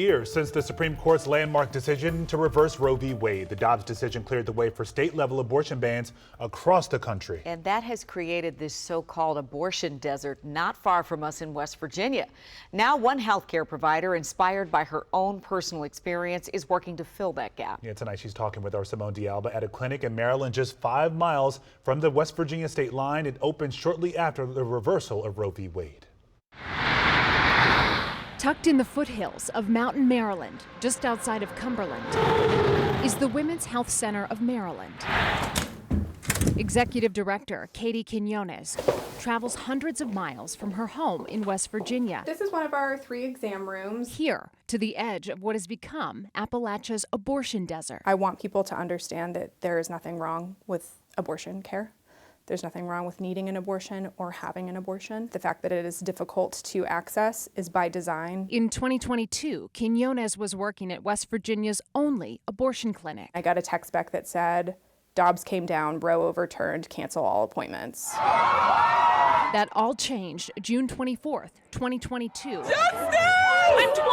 Years since the Supreme Court's landmark decision to reverse Roe v. Wade. The Dobbs decision cleared the way for state-level abortion bans across the country. And that has created this so-called abortion desert not far from us in West Virginia. Now one healthcare provider, inspired by her own personal experience, is working to fill that gap. Yeah, tonight she's talking with our Simone D'Alba at a clinic in Maryland just 5 miles from the West Virginia state line. It opened shortly after the reversal of Roe v. Wade. Tucked in the foothills of Mountain, Maryland, just outside of Cumberland, is the Women's Health Center of Maryland. Executive Director Katie Quinones travels hundreds of miles from her home in West Virginia. This is one of our 3 exam rooms. Here, to the edge of what has become Appalachia's abortion desert. I want people to understand that there is nothing wrong with abortion care. There's nothing wrong with needing an abortion or having an abortion. The fact that it is difficult to access is by design. In 2022, Quinones was working at West Virginia's only abortion clinic. I got a text back that said, Dobbs came down, Roe overturned, cancel all appointments. That all changed June 24th, 2022. Justice! I'm 21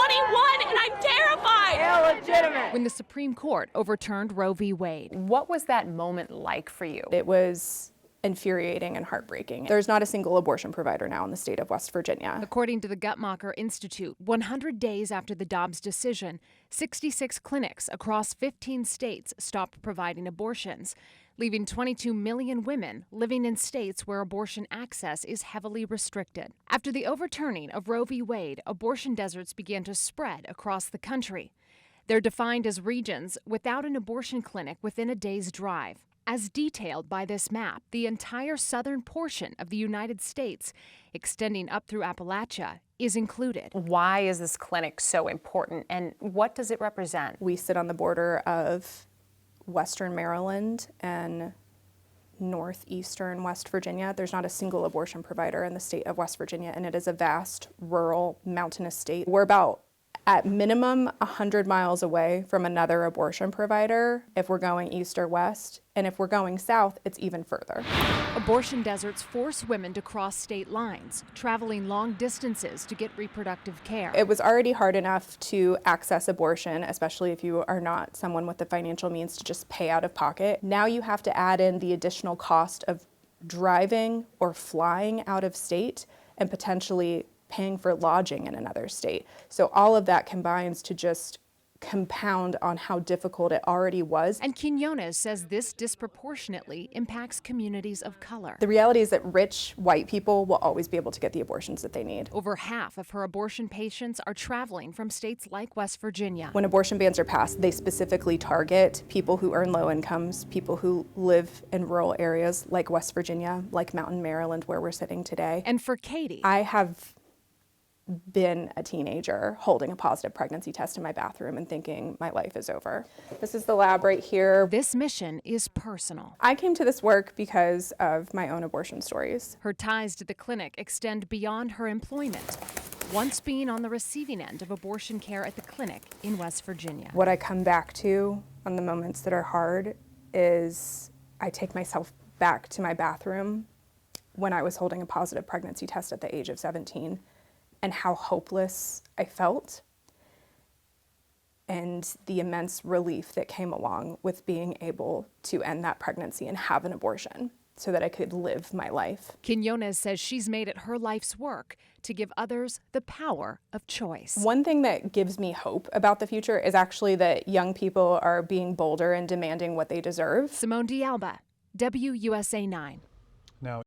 and I'm terrified! Illegitimate! When the Supreme Court overturned Roe v. Wade. What was that moment like for you? It was infuriating and heartbreaking. There's not a single abortion provider now in the state of West Virginia. According to the Guttmacher Institute, 100 days after the Dobbs decision, 66 clinics across 15 states stopped providing abortions, leaving 22 million women living in states where abortion access is heavily restricted. After the overturning of Roe v. Wade, abortion deserts began to spread across the country. They're defined as regions without an abortion clinic within a day's drive. As detailed by this map, the entire southern portion of the United States, extending up through Appalachia, is included. Why is this clinic so important, and what does it represent? We sit on the border of western Maryland and northeastern West Virginia. There's not a single abortion provider in the state of West Virginia, and it is a vast, rural, mountainous state. We're about, at minimum, 100 miles away from another abortion provider if we're going east or west, and if we're going south, it's even further. Abortion deserts force women to cross state lines, traveling long distances to get reproductive care. It was already hard enough to access abortion, especially if you are not someone with the financial means to just pay out of pocket. Now you have to add in the additional cost of driving or flying out of state and potentially paying for lodging in another state. So all of that combines to just compound on how difficult it already was. And Quinones says this disproportionately impacts communities of color. The reality is that rich white people will always be able to get the abortions that they need. Over half of her abortion patients are traveling from states like West Virginia. When abortion bans are passed, they specifically target people who earn low incomes, people who live in rural areas like West Virginia, like Mountain, Maryland, where we're sitting today. And for Katie, I have been a teenager holding a positive pregnancy test in my bathroom and thinking my life is over. This is the lab right here. This mission is personal. I came to this work because of my own abortion stories. Her ties to the clinic extend beyond her employment, once being on the receiving end of abortion care at the clinic in West Virginia. What I come back to on the moments that are hard is I take myself back to my bathroom when I was holding a positive pregnancy test at the age of 17. And how hopeless I felt, and the immense relief that came along with being able to end that pregnancy and have an abortion so that I could live my life. Quinones says she's made it her life's work to give others the power of choice. One thing that gives me hope about the future is actually that young people are being bolder and demanding what they deserve. Simone D'Alba, WUSA 9. Now,